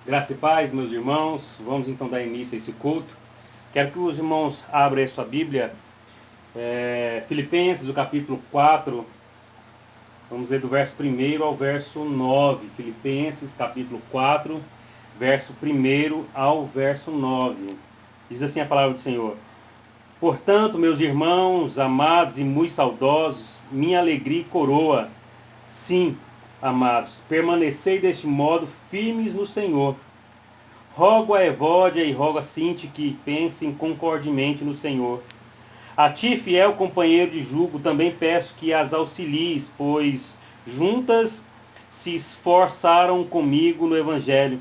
Graça e paz, meus irmãos. Vamos então dar início a esse culto. Quero que os irmãos abram a sua Bíblia. Filipenses, o capítulo 4. Vamos ler do verso 1 ao verso 9. Filipenses, capítulo 4, verso 1 ao verso 9. Diz assim a palavra do Senhor. Portanto, meus irmãos, amados e muito saudosos, minha alegria e coroa, sim, amados, permanecei deste modo firmes no Senhor. Rogo a Evódia e rogo a Sinti que pensem concordemente no Senhor. A ti, fiel companheiro de jugo, também peço que as auxilies, pois juntas se esforçaram comigo no Evangelho.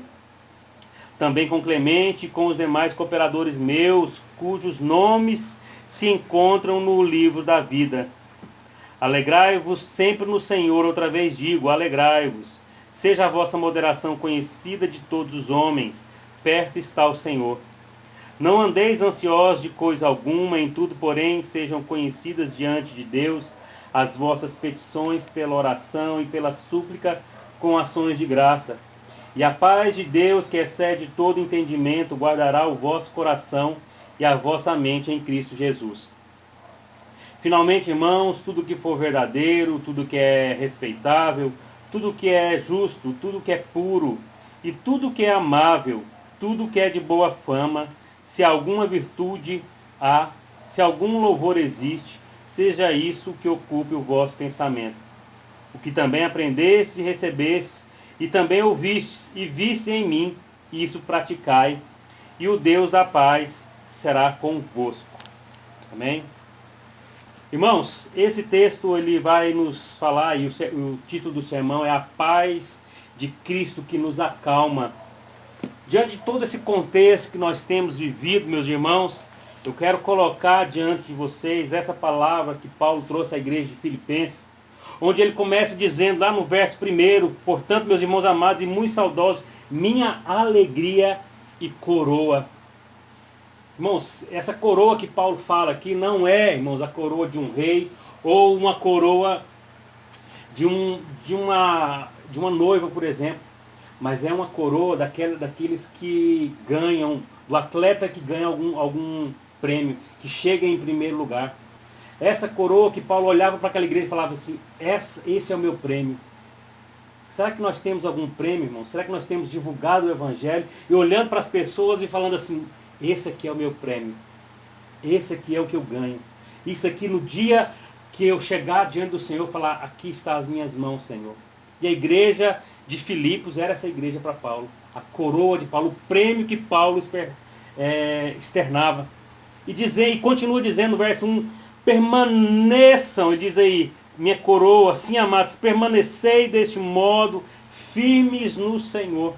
Também com Clemente e com os demais cooperadores meus, cujos nomes se encontram no livro da vida. Alegrai-vos sempre no Senhor, outra vez digo, alegrai-vos. Seja a vossa moderação conhecida de todos os homens, perto está o Senhor. Não andeis ansiosos de coisa alguma, em tudo, porém, sejam conhecidas diante de Deus as vossas petições pela oração e pela súplica com ações de graça. E a paz de Deus, que excede todo entendimento, guardará o vosso coração e a vossa mente em Cristo Jesus. Finalmente, irmãos, tudo que for verdadeiro, tudo que é respeitável, tudo que é justo, tudo que é puro e tudo que é amável, tudo que é de boa fama, se alguma virtude há, se algum louvor existe, seja isso que ocupe o vosso pensamento. O que também aprendestes e recebestes, e também ouvistes e viste em mim, isso praticai, e o Deus da paz será convosco. Amém? Irmãos, esse texto ele vai nos falar, e o título do sermão é A Paz de Cristo que nos acalma. Diante de todo esse contexto que nós temos vivido, meus irmãos, eu quero colocar diante de vocês essa palavra que Paulo trouxe à igreja de Filipenses, onde ele começa dizendo lá no verso 1, portanto, meus irmãos amados e muito saudosos, minha alegria e coroa. Irmãos, essa coroa que Paulo fala aqui não é, irmãos, a coroa de um rei ou uma coroa de uma noiva, por exemplo. Mas é uma coroa daqueles que ganham, do atleta que ganha algum prêmio, que chega em primeiro lugar. Essa coroa que Paulo olhava para aquela igreja e falava assim, esse é o meu prêmio. Será que nós temos algum prêmio, irmão? Será que nós temos divulgado o Evangelho e olhando para as pessoas e falando assim, esse aqui é o meu prêmio, esse aqui é o que eu ganho. Isso aqui no dia que eu chegar diante do Senhor, falar, aqui está as minhas mãos, Senhor. E a igreja de Filipos era essa igreja para Paulo. A coroa de Paulo, o prêmio que Paulo externava. E continua dizendo no verso 1, permaneçam, e diz aí, minha coroa, sim, amados, permanecei deste modo, firmes no Senhor.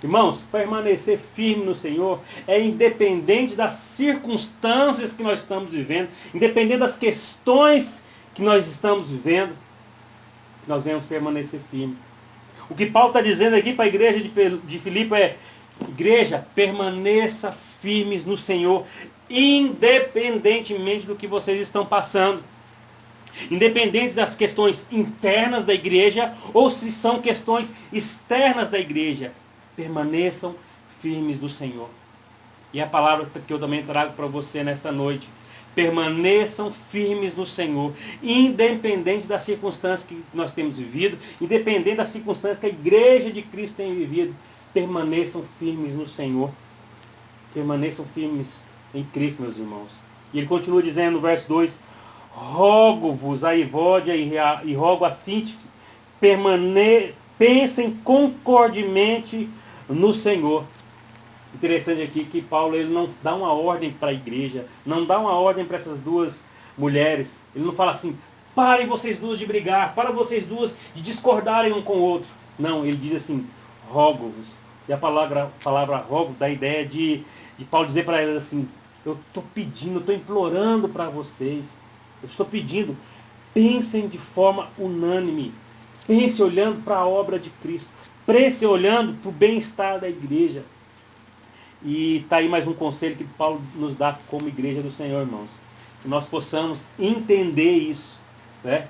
Irmãos, permanecer firme no Senhor é independente das circunstâncias que nós estamos vivendo, independente das questões que nós estamos vivendo, nós devemos permanecer firmes. O que Paulo está dizendo aqui para a igreja de Filipe é, igreja, permaneça firmes no Senhor, independentemente do que vocês estão passando. Independente das questões internas da igreja, ou se são questões externas da igreja, permaneçam firmes no Senhor. E a palavra que eu também trago para você nesta noite, permaneçam firmes no Senhor, independente das circunstâncias que nós temos vivido, independente das circunstâncias que a igreja de Cristo tem vivido, permaneçam firmes no Senhor. Permaneçam firmes em Cristo, meus irmãos. E ele continua dizendo no verso 2, rogo-vos a Evódia e rogo a Sinti, pensem concordemente no Senhor. Interessante aqui que Paulo ele não dá uma ordem para a igreja, não dá uma ordem para essas duas mulheres. Ele não fala assim, parem vocês duas de brigar, para vocês duas de discordarem um com o outro. Não, ele diz assim, rogo-vos. E a palavra rogo dá a ideia de Paulo dizer para elas assim, eu estou pedindo, eu estou implorando para vocês, eu estou pedindo, pensem de forma unânime, pense olhando para a obra de Cristo, pense olhando para o bem-estar da igreja. E está aí mais um conselho que Paulo nos dá como igreja do Senhor, irmãos. Que nós possamos entender isso. Né?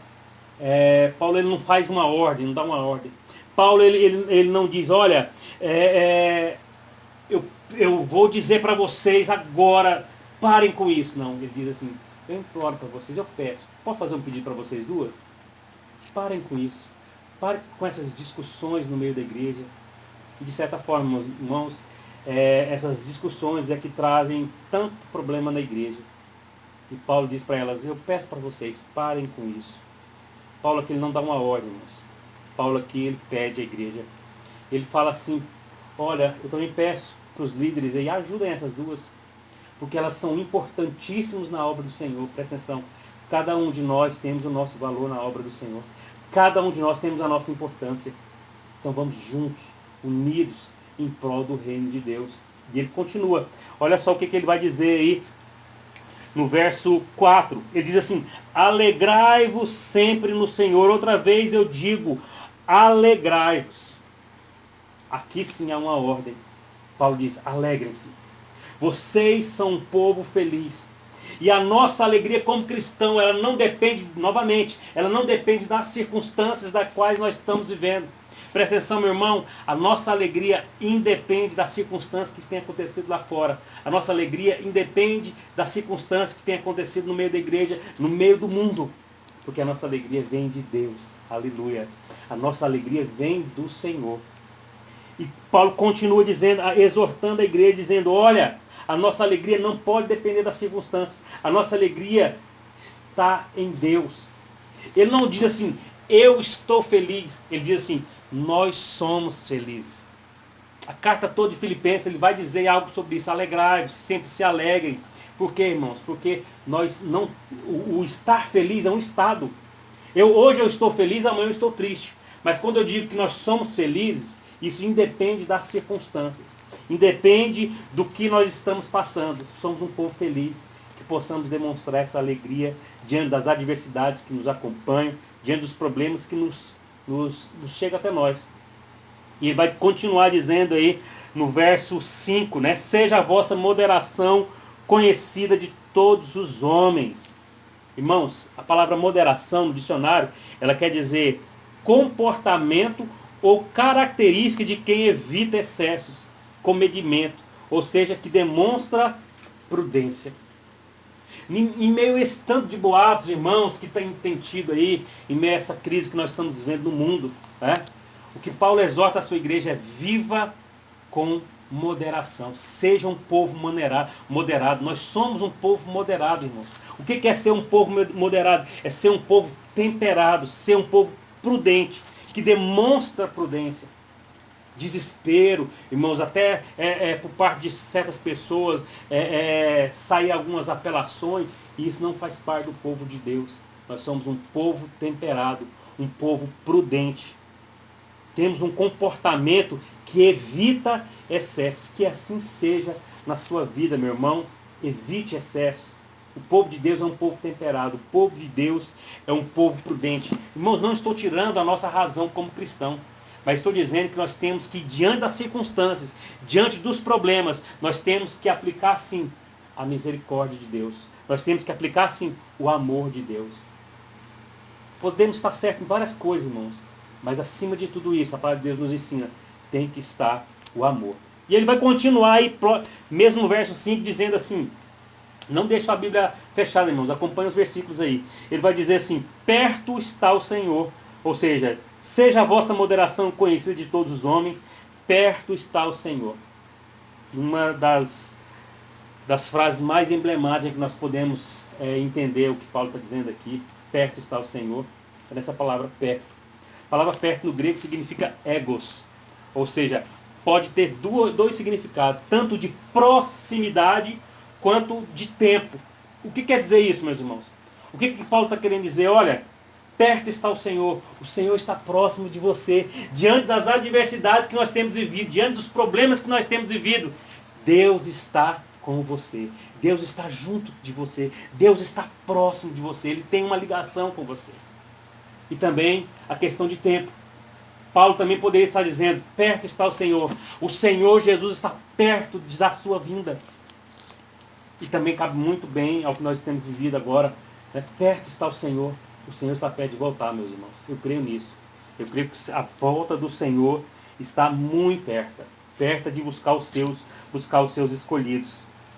Paulo ele não faz uma ordem, não dá uma ordem. Paulo ele não diz, olha, eu vou dizer para vocês agora, parem com isso. Não, ele diz assim, eu imploro para vocês, eu peço. Posso fazer um pedido para vocês duas? Parem com isso. Parem com essas discussões no meio da igreja. E de certa forma, meus irmãos, essas discussões é que trazem tanto problema na igreja. E Paulo diz para elas, eu peço para vocês, parem com isso. Paulo aqui ele não dá uma ordem, irmãos. Paulo aqui ele pede à igreja. Ele fala assim, olha, eu também peço para os líderes aí, ajudem essas duas. Porque elas são importantíssimas na obra do Senhor. Presta atenção. Cada um de nós temos o nosso valor na obra do Senhor. Cada um de nós temos a nossa importância. Então vamos juntos, unidos, em prol do reino de Deus. E ele continua. Olha só o que ele vai dizer aí no verso 4. Ele diz assim, alegrai-vos sempre no Senhor. Outra vez eu digo, alegrai-vos. Aqui sim há uma ordem. Paulo diz, alegrem-se. Vocês são um povo feliz. E a nossa alegria como cristão, ela não depende, novamente, ela não depende das circunstâncias das quais nós estamos vivendo. Presta atenção, meu irmão, a nossa alegria independe das circunstâncias que têm acontecido lá fora. A nossa alegria independe das circunstâncias que têm acontecido no meio da igreja, no meio do mundo. Porque a nossa alegria vem de Deus. Aleluia. A nossa alegria vem do Senhor. E Paulo continua dizendo, exortando a igreja, dizendo, olha, a nossa alegria não pode depender das circunstâncias. A nossa alegria está em Deus. Ele não diz assim, eu estou feliz. Ele diz assim, nós somos felizes. A carta toda de Filipenses, ele vai dizer algo sobre isso. Alegrai-vos, sempre se alegrem. Por quê, irmãos? Porque o estar feliz é um estado. Hoje eu estou feliz, amanhã eu estou triste. Mas quando eu digo que nós somos felizes, isso independe das circunstâncias. Independe do que nós estamos passando. Somos um povo feliz, que possamos demonstrar essa alegria diante das adversidades que nos acompanham, diante dos problemas que nos chegam até nós. E ele vai continuar dizendo aí no verso 5, né? Seja a vossa moderação conhecida de todos os homens. Irmãos, a palavra moderação no dicionário, ela quer dizer comportamento ou característica de quem evita excessos, comedimento, ou seja, que demonstra prudência. Em meio a esse tanto de boatos, irmãos, que tem tido aí, em meio a essa crise que nós estamos vivendo no mundo, né? O que Paulo exorta a sua igreja é viva com moderação. Seja um povo moderado. Nós somos um povo moderado, irmãos. O que é ser um povo moderado? É ser um povo temperado, ser um povo prudente, que demonstra prudência. Desespero, irmãos, até por parte de certas pessoas sair algumas apelações, e isso não faz parte do povo de Deus. Nós somos um povo temperado, um povo prudente. Temos um comportamento que evita excessos. Que assim seja na sua vida, meu irmão. Evite excessos. O povo de Deus é um povo temperado. O povo de Deus é um povo prudente. Irmãos, não estou tirando a nossa razão como cristão. Mas estou dizendo que nós temos que, diante das circunstâncias, diante dos problemas, nós temos que aplicar, sim, a misericórdia de Deus. Nós temos que aplicar, sim, o amor de Deus. Podemos estar certos em várias coisas, irmãos. Mas acima de tudo isso, a palavra de Deus nos ensina, tem que estar o amor. E ele vai continuar aí, mesmo no verso 5, dizendo assim, não deixa a Bíblia fechada, irmãos, acompanhe os versículos aí. Ele vai dizer assim, perto está o Senhor, ou seja, seja a vossa moderação conhecida de todos os homens, perto está o Senhor. Uma das frases mais emblemáticas que nós podemos entender o que Paulo está dizendo aqui, perto está o Senhor, é nessa palavra perto. A palavra perto no grego significa egos, ou seja, pode ter dois significados, tanto de proximidade quanto de tempo. O que quer dizer isso, meus irmãos? O que Paulo está querendo dizer? Olha, perto está o Senhor está próximo de você, diante das adversidades que nós temos vivido, diante dos problemas que nós temos vivido, Deus está com você, Deus está junto de você, Deus está próximo de você, Ele tem uma ligação com você. E também a questão de tempo. Paulo também poderia estar dizendo, perto está o Senhor Jesus está perto da sua vinda. E também cabe muito bem ao que nós temos vivido agora, né? Perto está o Senhor está perto de voltar, meus irmãos. Eu creio nisso. Eu creio que a volta do Senhor está muito perto de buscar os seus escolhidos.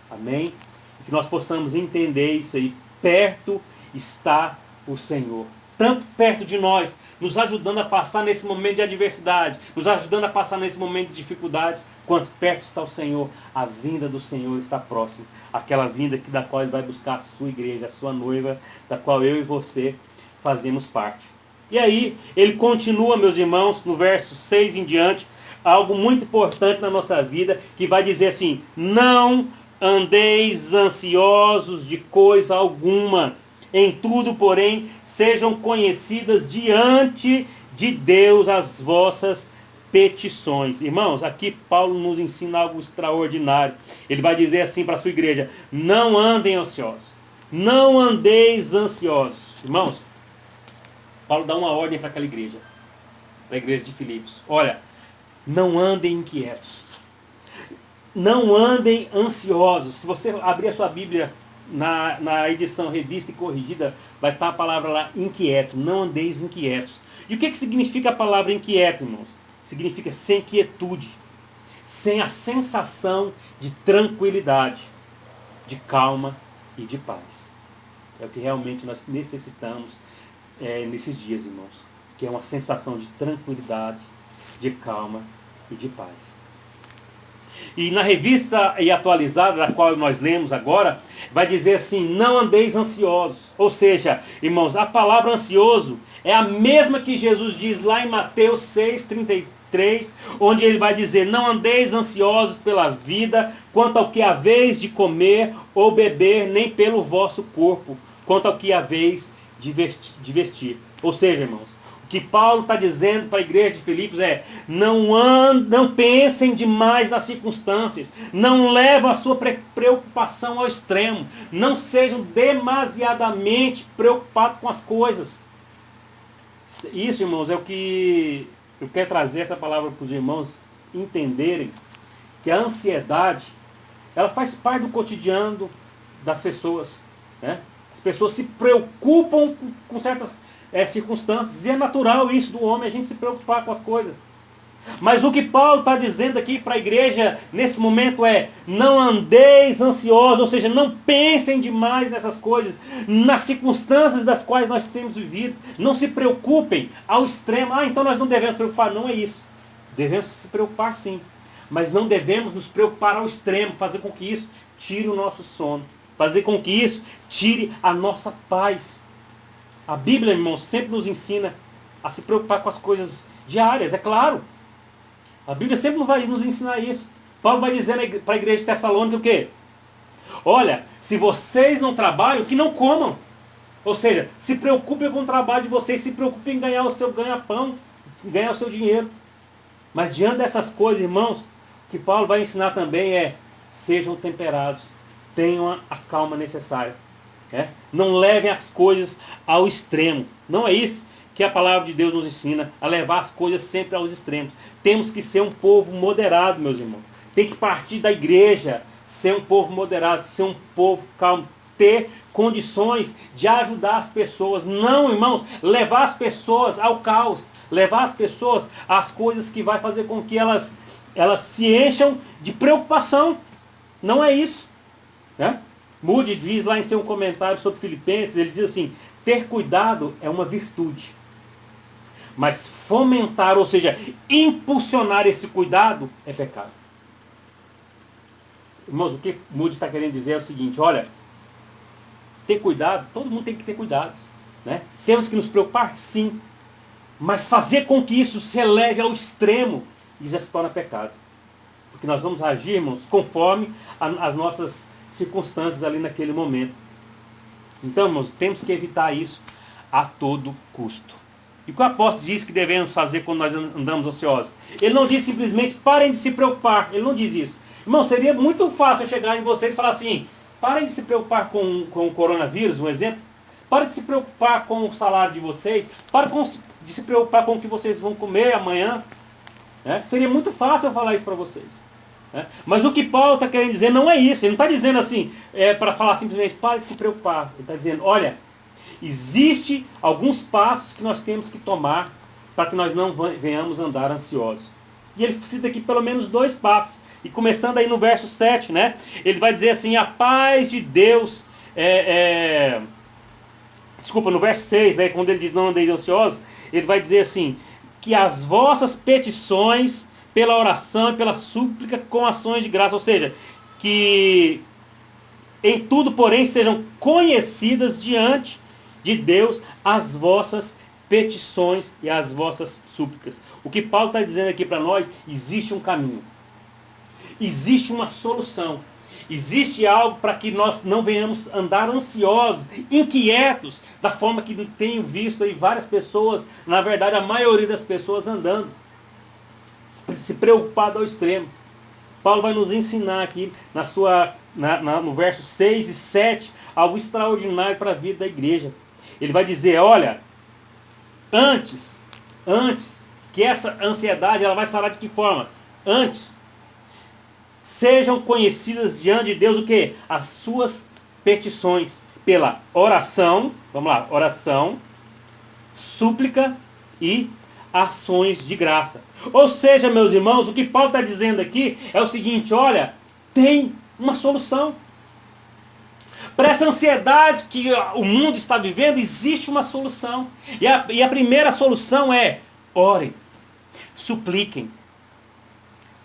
Amém? E que nós possamos entender isso aí. Perto está o Senhor. Tanto perto de nós, nos ajudando a passar nesse momento de adversidade, nos ajudando a passar nesse momento de dificuldade, quanto perto está o Senhor, a vinda do Senhor está próxima. Aquela vinda da qual Ele vai buscar a sua igreja, a sua noiva, da qual eu e você fazemos parte. E aí, ele continua, meus irmãos, no verso 6 em diante, algo muito importante na nossa vida, que vai dizer assim: não andeis ansiosos de coisa alguma, em tudo, porém, sejam conhecidas diante de Deus as vossas petições. Irmãos, aqui Paulo nos ensina algo extraordinário. Ele vai dizer assim para a sua igreja: não andem ansiosos, não andeis ansiosos. Irmãos, Paulo dá uma ordem para aquela igreja, para a igreja de Filipos. Olha, não andem inquietos, não andem ansiosos. Se você abrir a sua Bíblia na edição revista e corrigida, vai estar a palavra lá, inquieto. Não andeis inquietos. E o que significa a palavra inquieto, irmãos? Significa sem quietude, sem a sensação de tranquilidade, de calma e de paz. É o que realmente nós necessitamos nesses dias, irmãos. Que é uma sensação de tranquilidade, de calma e de paz. E na revista e atualizada, da qual nós lemos agora, vai dizer assim: não andeis ansiosos. Ou seja, irmãos, a palavra ansioso é a mesma que Jesus diz lá em Mateus 6,33, onde ele vai dizer: não andeis ansiosos pela vida, quanto ao que haveis de comer ou beber, nem pelo vosso corpo, quanto ao que haveis de vestir. Ou seja, irmãos, o que Paulo está dizendo para a igreja de Filipos é: não pensem demais nas circunstâncias, não levem a sua preocupação ao extremo, não sejam demasiadamente preocupados com as coisas. Isso, irmãos, é o que eu quero trazer essa palavra para os irmãos entenderem, que a ansiedade, ela faz parte do cotidiano das pessoas, né? As pessoas se preocupam com certas circunstâncias. E é natural isso do homem, a gente se preocupar com as coisas. Mas o que Paulo está dizendo aqui para a igreja nesse momento é: não andeis ansiosos, ou seja, não pensem demais nessas coisas, nas circunstâncias das quais nós temos vivido. Não se preocupem ao extremo. Então nós não devemos preocupar. Não é isso. Devemos se preocupar sim. Mas não devemos nos preocupar ao extremo, fazer com que isso tire o nosso sono. Fazer com que isso tire a nossa paz. A Bíblia, irmãos, sempre nos ensina a se preocupar com as coisas diárias, é claro. A Bíblia sempre não vai nos ensinar isso. Paulo vai dizer para a igreja de Tessalônica o quê? Olha, se vocês não trabalham, que não comam. Ou seja, se preocupem com o trabalho de vocês, se preocupem em ganhar o seu ganha-pão, ganhar o seu dinheiro. Mas diante dessas coisas, irmãos, o que Paulo vai ensinar também é: sejam temperados. Tenham a calma necessária. Não levem as coisas ao extremo. Não é isso que a palavra de Deus nos ensina, a levar as coisas sempre aos extremos. Temos que ser um povo moderado, meus irmãos. Tem que partir da igreja, ser um povo moderado, ser um povo calmo, ter condições de ajudar as pessoas. Não, irmãos, levar as pessoas ao caos, levar as pessoas às coisas que vai fazer com que elas se encham de preocupação. Não é isso. Moody diz lá em seu comentário sobre Filipenses, ele diz assim: ter cuidado é uma virtude, mas fomentar, ou seja, impulsionar esse cuidado é pecado. Irmãos, o que Moody está querendo dizer é o seguinte: olha, ter cuidado, todo mundo tem que ter cuidado, né? Temos que nos preocupar, sim, mas fazer com que isso se eleve ao extremo, isso já se torna pecado, porque nós vamos agir, irmãos, conforme as nossas circunstâncias ali naquele momento. Então, irmãos, temos que evitar isso a todo custo. E o que o apóstolo diz que devemos fazer quando nós andamos ansiosos? Ele não diz simplesmente: parem de se preocupar. Ele não diz isso. Irmão, seria muito fácil eu chegar em vocês e falar assim: parem de se preocupar com o coronavírus, um exemplo. Parem de se preocupar com o salário de vocês. Parem de se preocupar com o que vocês vão comer amanhã. Seria muito fácil eu falar isso para vocês. Mas o que Paulo está querendo dizer não é isso. Ele não está dizendo assim, para falar simplesmente: pare de se preocupar. Ele está dizendo: olha, existe alguns passos que nós temos que tomar para que nós não venhamos andar ansiosos. E ele cita aqui pelo menos 2 passos. E começando aí no verso 7, né? Ele vai dizer assim, a paz de Deus... Desculpa, no verso 6, né, quando ele diz não andeis ansiosos, ele vai dizer assim, que as vossas petições, pela oração e pela súplica, com ações de graça, ou seja, que em tudo, porém, sejam conhecidas diante de Deus as vossas petições e as vossas súplicas. O que Paulo está dizendo aqui para nós, existe um caminho. Existe uma solução. Existe algo para que nós não venhamos andar ansiosos, inquietos, da forma que tenho visto aí várias pessoas, na verdade a maioria das pessoas andando, se preocupado ao extremo. Paulo vai nos ensinar aqui no verso 6 e 7 algo extraordinário para a vida da igreja. Ele vai dizer, olha, antes que essa ansiedade ela vai sarar de que forma? Antes, sejam conhecidas diante de Deus o quê? As suas petições pela oração, vamos lá, oração, súplica e ações de graça. Ou seja, meus irmãos, o que Paulo está dizendo aqui é o seguinte, olha, tem uma solução. Para essa ansiedade que o mundo está vivendo, existe uma solução. E a primeira solução é, orem, supliquem,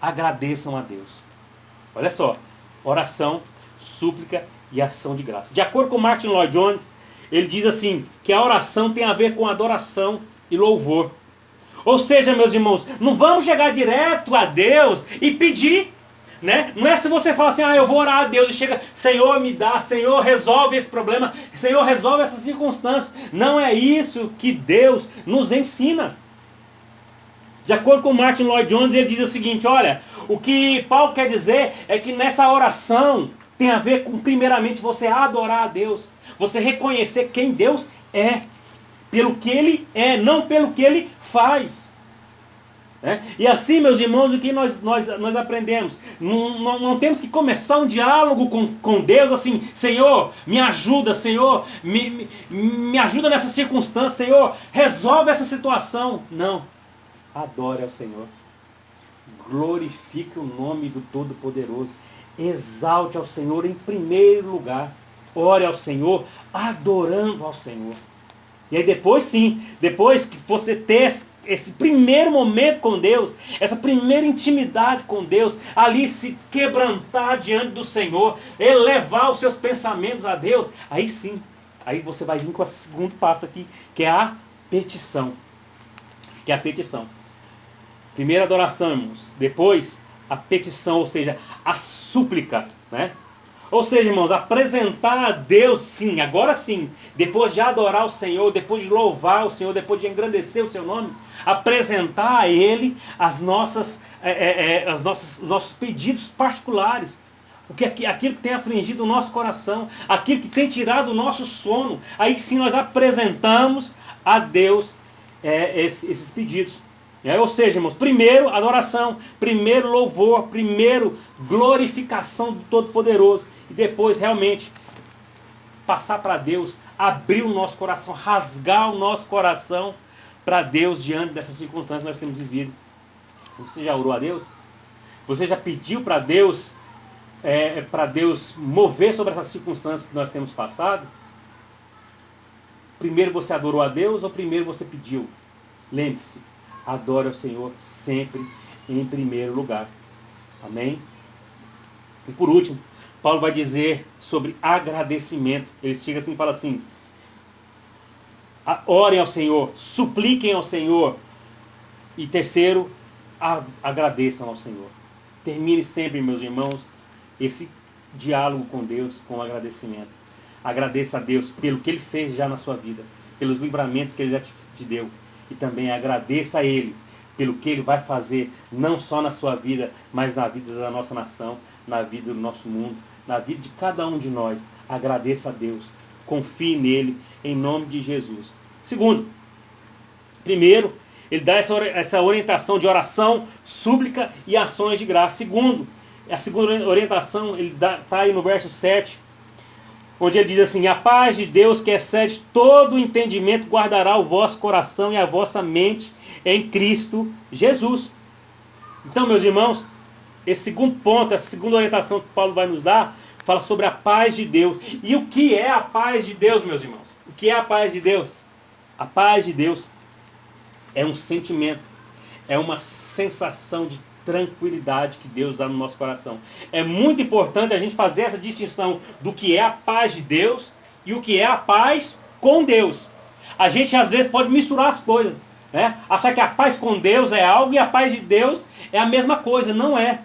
agradeçam a Deus. Olha só, oração, súplica e ação de graça. De acordo com Martin Lloyd Jones, ele diz assim, que a oração tem a ver com adoração e louvor. Ou seja, meus irmãos, não vamos chegar direto a Deus e pedir, né? Não é se você fala assim, eu vou orar a Deus e chega, Senhor me dá, Senhor resolve esse problema, Senhor resolve essas circunstâncias. Não é isso que Deus nos ensina. De acordo com Martin Lloyd Jones, ele diz o seguinte, olha, o que Paulo quer dizer é que nessa oração tem a ver com, primeiramente, você adorar a Deus. Você reconhecer quem Deus é. Pelo que Ele é, não pelo que Ele faz. E assim, meus irmãos, o que nós aprendemos? Não temos que começar um diálogo com Deus assim, Senhor, me ajuda, Senhor, me ajuda nessa circunstância, Senhor, resolve essa situação. Não. Adore ao Senhor. Glorifique o nome do Todo-Poderoso. Exalte ao Senhor em primeiro lugar. Ore ao Senhor, adorando ao Senhor. E aí depois sim, depois que você ter esse primeiro momento com Deus, essa primeira intimidade com Deus, ali se quebrantar diante do Senhor, elevar os seus pensamentos a Deus, aí sim, aí você vai vir com o segundo passo aqui, que é a petição. Que é a petição. Primeiro a adoração, irmãos. Depois a petição, ou seja, a súplica, né? Ou seja, irmãos, apresentar a Deus, sim, agora sim, depois de adorar o Senhor, depois de louvar o Senhor, depois de engrandecer o seu nome, apresentar a Ele os nossos pedidos particulares, aquilo que tem afligido o nosso coração, aquilo que tem tirado o nosso sono. Aí sim nós apresentamos a Deus esses pedidos. Ou seja, irmãos, primeiro adoração, primeiro louvor, primeiro glorificação do Todo-Poderoso. E depois realmente passar para Deus, abrir o nosso coração, rasgar o nosso coração para Deus diante dessas circunstâncias que nós temos vivido. Você já orou a Deus? Você já pediu para Deus mover sobre essas circunstâncias que nós temos passado? Primeiro você adorou a Deus ou primeiro você pediu? Lembre-se, adore ao Senhor sempre em primeiro lugar. Amém? E por último, Paulo vai dizer sobre agradecimento. Ele chega assim e fala assim, orem ao Senhor, supliquem ao Senhor. E terceiro, agradeçam ao Senhor. Termine sempre, meus irmãos, esse diálogo com Deus com agradecimento. Agradeça a Deus pelo que Ele fez já na sua vida, pelos livramentos que Ele já te deu. E também agradeça a Ele pelo que Ele vai fazer, não só na sua vida, mas na vida da nossa nação, na vida do nosso mundo, na vida de cada um de nós. Agradeça a Deus, confie nele, em nome de Jesus. Segundo, primeiro, ele dá essa orientação de oração, súplica e ações de graça. Segundo, a segunda orientação, ele está aí no verso 7, onde ele diz assim, a paz de Deus que excede todo o entendimento guardará o vosso coração e a vossa mente em Cristo Jesus. Então, meus irmãos, esse segundo ponto, essa segunda orientação que Paulo vai nos dar, fala sobre a paz de Deus. E o que é a paz de Deus, meus irmãos? O que é a paz de Deus? A paz de Deus é um sentimento, é uma sensação de tranquilidade que Deus dá no nosso coração. É muito importante a gente fazer essa distinção do que é a paz de Deus e o que é a paz com Deus. A gente às vezes pode misturar as coisas, né? Achar que a paz com Deus é algo e a paz de Deus é a mesma coisa. Não é.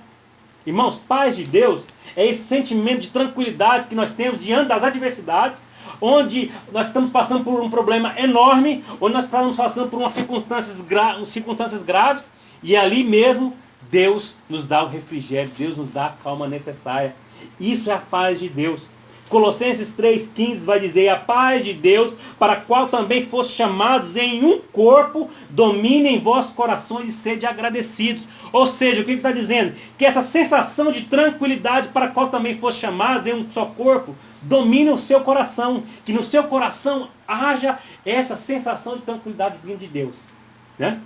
Irmãos, paz de Deus é esse sentimento de tranquilidade que nós temos diante das adversidades, onde nós estamos passando por um problema enorme, onde nós estamos passando por umas circunstâncias graves, e ali mesmo Deus nos dá o refrigério, Deus nos dá a calma necessária. Isso é a paz de Deus. Colossenses 3,15 vai dizer: a paz de Deus, para a qual também foste chamados em um corpo, domine em vossos corações e sede agradecidos. Ou seja, o que ele está dizendo? Que essa sensação de tranquilidade para a qual também foste chamados em um só corpo, domine o seu coração. Que no seu coração haja essa sensação de tranquilidade vinda de Deus, né?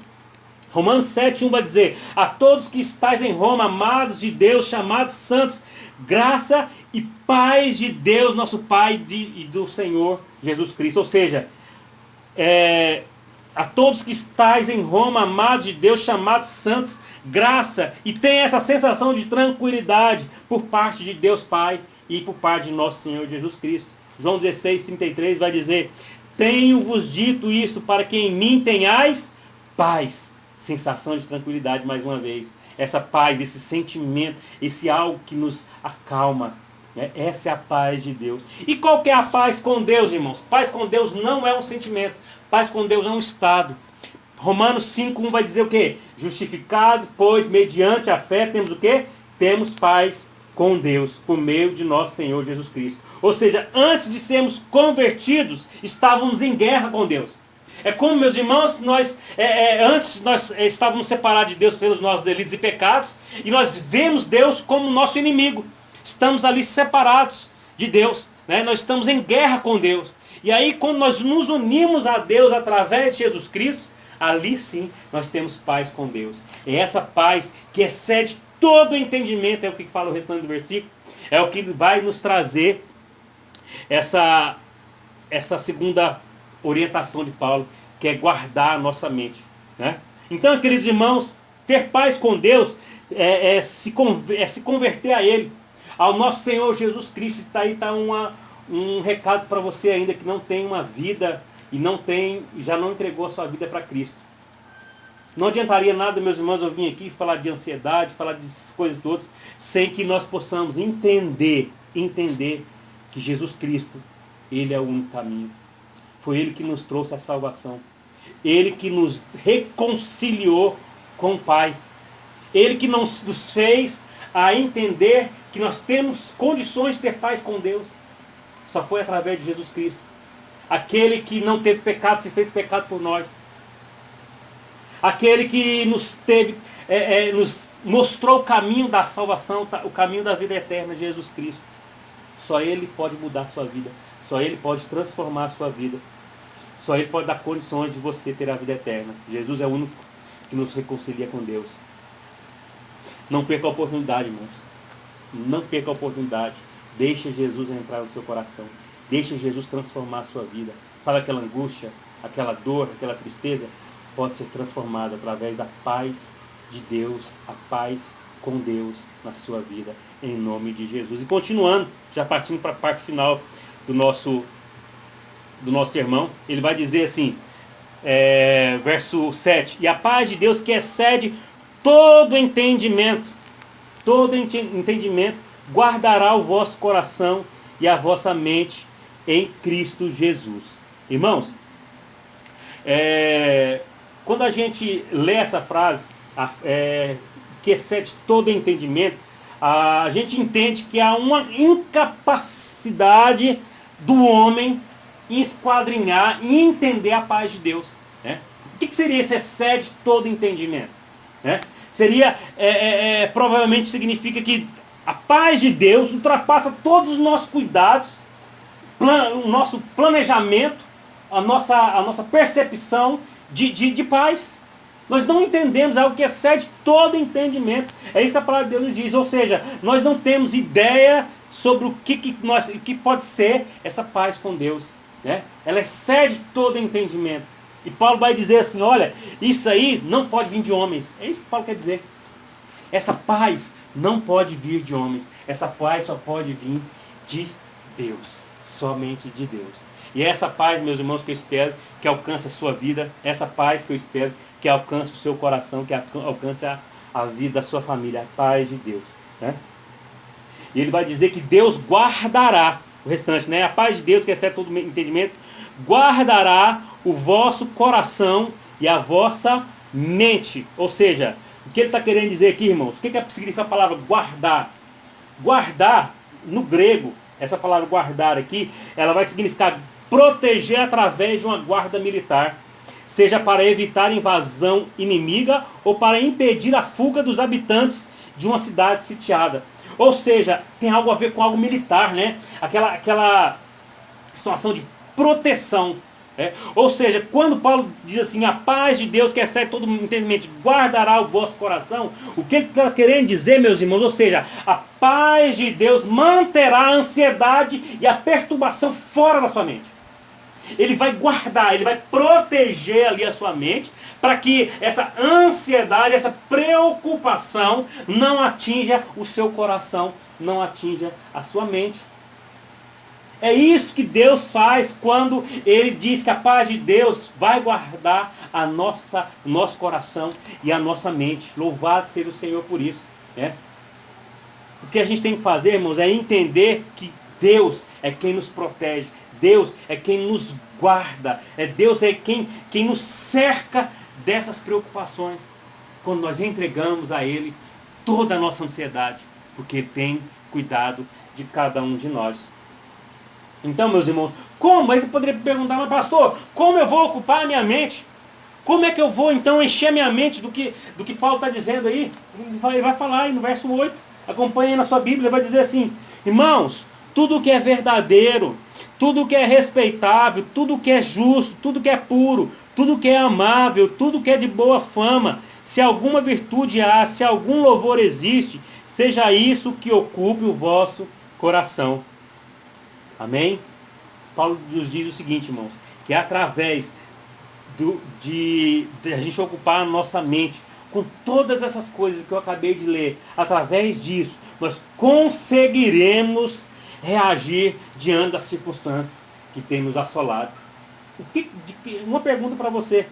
Romanos 7,1 vai dizer: a todos que estáis em Roma, amados de Deus, chamados santos, graça e paz de Deus, nosso Pai e do Senhor Jesus Cristo. Ou seja, a todos que estáis em Roma, amados de Deus, chamados santos, graça, e tem essa sensação de tranquilidade por parte de Deus Pai e por parte de nosso Senhor Jesus Cristo. João 16,33 vai dizer: tenho-vos dito isto para que em mim tenhais paz. Sensação de tranquilidade, mais uma vez. Essa paz, esse sentimento, esse algo que nos acalma, né? Essa é a paz de Deus. E qual que é a paz com Deus, irmãos? Paz com Deus não é um sentimento. Paz com Deus é um estado. Romanos 5,1 vai dizer o quê? Justificado, pois, mediante a fé, temos o quê? Temos paz com Deus, por meio de nosso Senhor Jesus Cristo. Ou seja, antes de sermos convertidos, estávamos em guerra com Deus. É como, meus irmãos, antes nós estávamos separados de Deus pelos nossos delitos e pecados, e nós vemos Deus como nosso inimigo. Estamos ali separados de Deus, né? Nós estamos em guerra com Deus. E aí, quando nós nos unimos a Deus através de Jesus Cristo, ali sim nós temos paz com Deus. É essa paz que excede todo o entendimento, é o que fala o restante do versículo, é o que vai nos trazer essa segunda orientação de Paulo, que é guardar a nossa mente, né? Então, queridos irmãos, ter paz com Deus é se converter a Ele, ao nosso Senhor Jesus Cristo. Está um recado para você ainda que não tem uma vida e já não entregou a sua vida para Cristo. Não adiantaria nada, meus irmãos, eu vim aqui falar de ansiedade, falar dessas coisas todas, sem que nós possamos entender que Jesus Cristo, Ele é o único caminho. Foi Ele que nos trouxe a salvação. Ele que nos reconciliou com o Pai. Ele que nos fez a entender que nós temos condições de ter paz com Deus. Só foi através de Jesus Cristo. Aquele que não teve pecado, se fez pecado por nós. Aquele que nos mostrou o caminho da salvação, o caminho da vida eterna, Jesus Cristo. Só Ele pode mudar a sua vida. Só Ele pode transformar a sua vida. Só Ele pode dar condições de você ter a vida eterna. Jesus é o único que nos reconcilia com Deus. Não perca a oportunidade, irmãos. Não perca a oportunidade. Deixe Jesus entrar no seu coração. Deixe Jesus transformar a sua vida. Sabe aquela angústia, aquela dor, aquela tristeza? Pode ser transformada através da paz de Deus, a paz com Deus na sua vida, em nome de Jesus. E continuando, já partindo para a parte final do nosso sermão, ele vai dizer assim, verso 7, e a paz de Deus que excede todo entendimento, guardará o vosso coração e a vossa mente em Cristo Jesus. Irmãos, quando a gente lê essa frase, que excede todo entendimento, a gente entende que há uma incapacidade do homem em esquadrinhar e entender a paz de Deus, né? O que seria esse excede todo entendimento, né? Seria, provavelmente significa que a paz de Deus ultrapassa todos os nossos cuidados, o nosso planejamento, a nossa percepção de paz. Nós não entendemos algo que excede todo entendimento. É isso que a palavra de Deus nos diz. Ou seja, nós não temos ideia sobre o que pode ser essa paz com Deus. Né? Ela excede todo entendimento. E Paulo vai dizer assim, olha, isso aí não pode vir de homens. É isso que Paulo quer dizer. Essa paz não pode vir de homens. Essa paz só pode vir de Deus. Somente de Deus. E é essa paz, meus irmãos, que eu espero que alcance a sua vida. Essa paz que eu espero que alcance o seu coração, que alcance a vida da sua família. A paz de Deus. Né? E ele vai dizer que Deus guardará o restante, né? A paz de Deus, que excede todo entendimento, guardará o vosso coração e a vossa mente. Ou seja, o que ele está querendo dizer aqui, irmãos? O que significa a palavra guardar? Guardar, no grego, essa palavra guardar aqui, ela vai significar proteger através de uma guarda militar. Seja para evitar invasão inimiga ou para impedir a fuga dos habitantes de uma cidade sitiada. Ou seja, tem algo a ver com algo militar, né? Aquela situação de proteção. Ou seja, quando Paulo diz assim, a paz de Deus que excede todo entendimento, guardará o vosso coração, o que ele está querendo dizer, meus irmãos? Ou seja, a paz de Deus manterá a ansiedade e a perturbação fora da sua mente. Ele vai guardar, ele vai proteger ali a sua mente, para que essa ansiedade, essa preocupação não atinja o seu coração, não atinja a sua mente. É isso que Deus faz quando Ele diz que a paz de Deus vai guardar o nosso coração e a nossa mente. Louvado seja o Senhor por isso. Né? O que a gente tem que fazer, irmãos, é entender que Deus é quem nos protege. Deus é quem nos guarda. Deus é quem nos cerca dessas preocupações. Quando nós entregamos a Ele toda a nossa ansiedade. Porque Ele tem cuidado de cada um de nós. Então, meus irmãos, como? Aí você poderia perguntar, mas pastor, como eu vou ocupar a minha mente? Como é que eu vou, então, encher a minha mente do que Paulo está dizendo aí? Ele vai falar aí no verso 8. Acompanhe aí na sua Bíblia. Ele vai dizer assim, irmãos, tudo que é verdadeiro, tudo que é respeitável, tudo que é justo, tudo que é puro, tudo que é amável, tudo que é de boa fama, se alguma virtude há, se algum louvor existe, seja isso que ocupe o vosso coração. Amém? Paulo nos diz o seguinte, irmãos, que é através de a gente ocupar a nossa mente com todas essas coisas que eu acabei de ler, através disso, nós conseguiremos reagir diante das circunstâncias que tem nos assolado. Uma pergunta para você.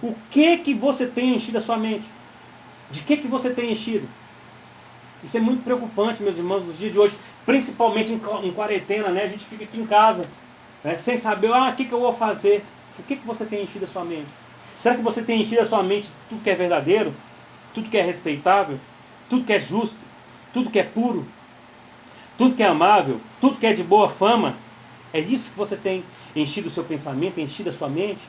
O que você tem enchido a sua mente? De que você tem enchido? Isso é muito preocupante, meus irmãos, nos dias de hoje, principalmente em quarentena, né? A gente fica aqui em casa, né? Sem saber, o que eu vou fazer? O que você tem enchido a sua mente? Será que você tem enchido a sua mente de tudo que é verdadeiro? Tudo que é respeitável? Tudo que é justo? Tudo que é puro? Tudo que é amável? Tudo que é de boa fama? É isso que você tem enchido o seu pensamento, enchido a sua mente?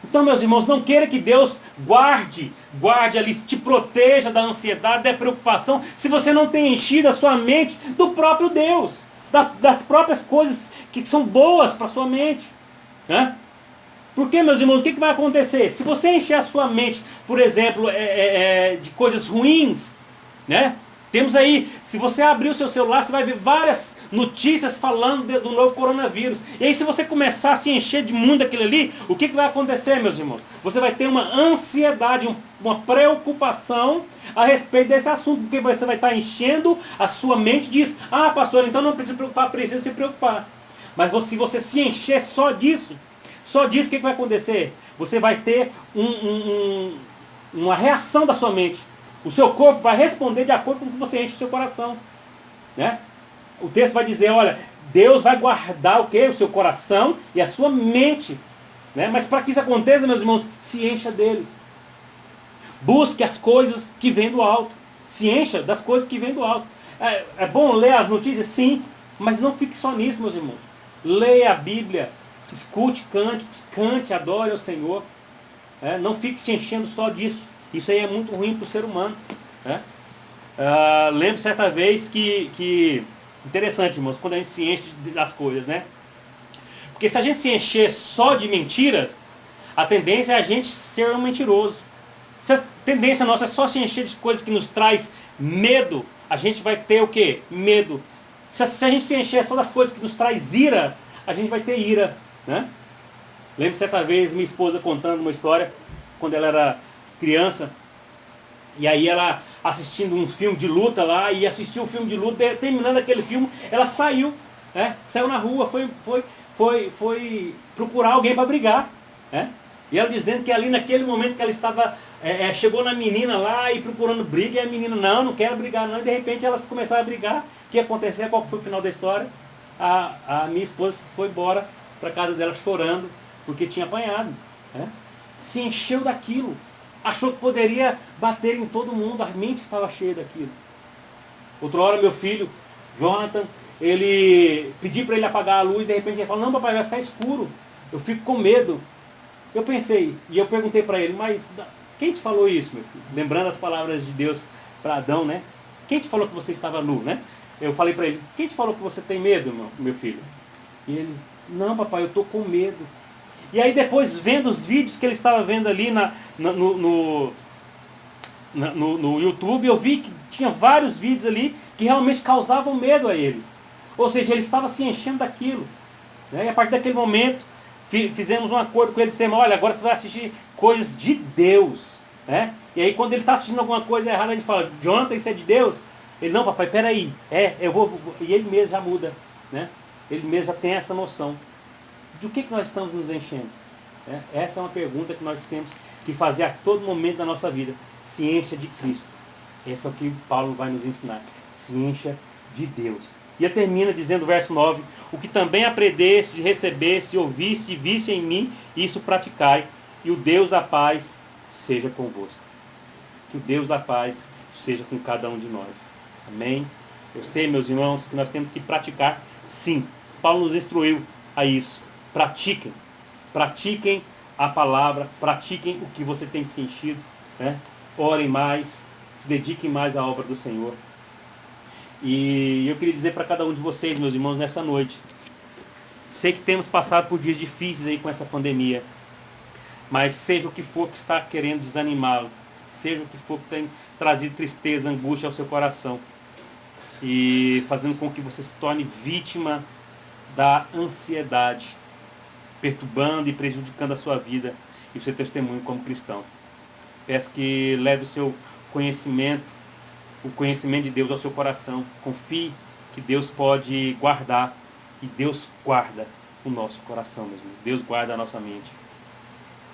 Então, meus irmãos, não queira que Deus guarde ali, te proteja da ansiedade, da preocupação, se você não tem enchido a sua mente do próprio Deus, das próprias coisas que são boas para a sua mente. Né? Porque, meus irmãos, o que vai acontecer? Se você encher a sua mente, por exemplo, de coisas ruins, né? Temos aí, se você abrir o seu celular, você vai ver várias notícias falando do novo coronavírus. E aí, se você começar a se encher de muito daquilo ali, o que vai acontecer, meus irmãos? Você vai ter uma ansiedade, uma preocupação a respeito desse assunto, porque você vai estar enchendo a sua mente disso. Ah, pastor, então não precisa se preocupar, precisa se preocupar. Mas se você se encher só disso, o que vai acontecer? Você vai ter uma reação da sua mente. O seu corpo vai responder de acordo com o que você enche o seu coração. Né? O texto vai dizer, olha, Deus vai guardar o quê? O seu coração e a sua mente. Né? Mas para que isso aconteça, meus irmãos, se encha dele. Busque as coisas que vêm do alto. Se encha das coisas que vêm do alto. É bom ler as notícias? Sim. Mas não fique só nisso, meus irmãos. Leia a Bíblia. Escute cânticos. Cante, adore ao Senhor. Não fique se enchendo só disso. Isso aí é muito ruim para o ser humano. Né? Lembro certa vez que... Interessante, irmãos, quando a gente se enche das coisas, né? Porque se a gente se encher só de mentiras, a tendência é a gente ser um mentiroso. tendência nossa é só se encher de coisas que nos traz medo, a gente vai ter o quê? Medo. Se a gente se encher só das coisas que nos traz ira, a gente vai ter ira, né? Lembro certa vez minha esposa contando uma história, quando ela era criança, e aí ela assistindo um filme de luta lá, e assistiu um filme de luta, e terminando aquele filme, ela saiu, né? Saiu na rua, foi procurar alguém para brigar, né? E ela dizendo que ali naquele momento que ela estava, chegou na menina lá e procurando briga, e a menina, não quero brigar não, e de repente elas começaram a brigar. O que aconteceu? Qual foi o final da história? A minha esposa foi embora para casa dela chorando, porque tinha apanhado, né? Se encheu daquilo, achou que poderia bater em todo mundo, a mente estava cheia daquilo. Outra hora meu filho, Jonathan, ele pediu para ele apagar a luz, de repente ele falou, não papai, vai ficar escuro, eu fico com medo. Eu pensei, e eu perguntei para ele, mas quem te falou isso, meu filho? Lembrando as palavras de Deus para Adão, né? Quem te falou que você estava nu, né? Eu falei para ele, quem te falou que você tem medo, meu filho? E ele, não papai, eu estou com medo. E aí depois, vendo os vídeos que ele estava vendo ali no YouTube, eu vi que tinha vários vídeos ali que realmente causavam medo a ele. Ou seja, ele estava se enchendo daquilo, né? E a partir daquele momento, fizemos um acordo com ele, dissemos, olha, agora você vai assistir coisas de Deus, né? E aí quando ele está assistindo alguma coisa errada, a gente fala, Jonathan, isso é de Deus? Ele, não papai, peraí, eu vou... E ele mesmo já muda, né? Ele mesmo já tem essa noção. De o que nós estamos nos enchendo? Essa é uma pergunta que nós temos que fazer a todo momento da nossa vida. Se encha de Cristo. Esse é o que Paulo vai nos ensinar. Se encha de Deus. E ele termina dizendo, verso 9, o que também aprendeste, recebeste, ouviste e viste em mim, isso praticai, e o Deus da paz seja convosco. Que o Deus da paz seja com cada um de nós. Amém? Eu sei, meus irmãos, que nós temos que praticar, sim. Paulo nos instruiu a isso. Pratiquem. Pratiquem a palavra, pratiquem o que você tem se enchido, né? Orem mais, se dediquem mais à obra do Senhor. E eu queria dizer para cada um de vocês, meus irmãos, nessa noite, sei que temos passado por dias difíceis aí com essa pandemia, mas seja o que for que está querendo desanimá-lo, seja o que for que tem trazido tristeza, angústia ao seu coração, e fazendo com que você se torne vítima da ansiedade, perturbando e prejudicando a sua vida e o seu testemunho como cristão. Peço que leve o seu conhecimento, o conhecimento de Deus ao seu coração. Confie que Deus pode guardar, e Deus guarda o nosso coração, mesmo. Deus guarda a nossa mente.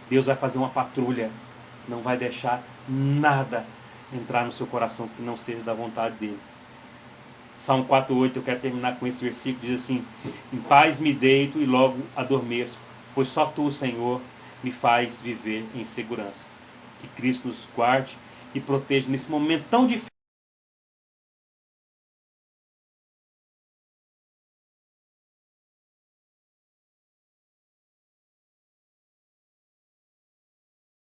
Deus vai fazer uma patrulha, não vai deixar nada entrar no seu coração que não seja da vontade dele. Salmo 4:8, eu quero terminar com esse versículo, diz assim, em paz me deito e logo adormeço, pois só tu, Senhor, me faz viver em segurança. Que Cristo nos guarde e proteja nesse momento tão difícil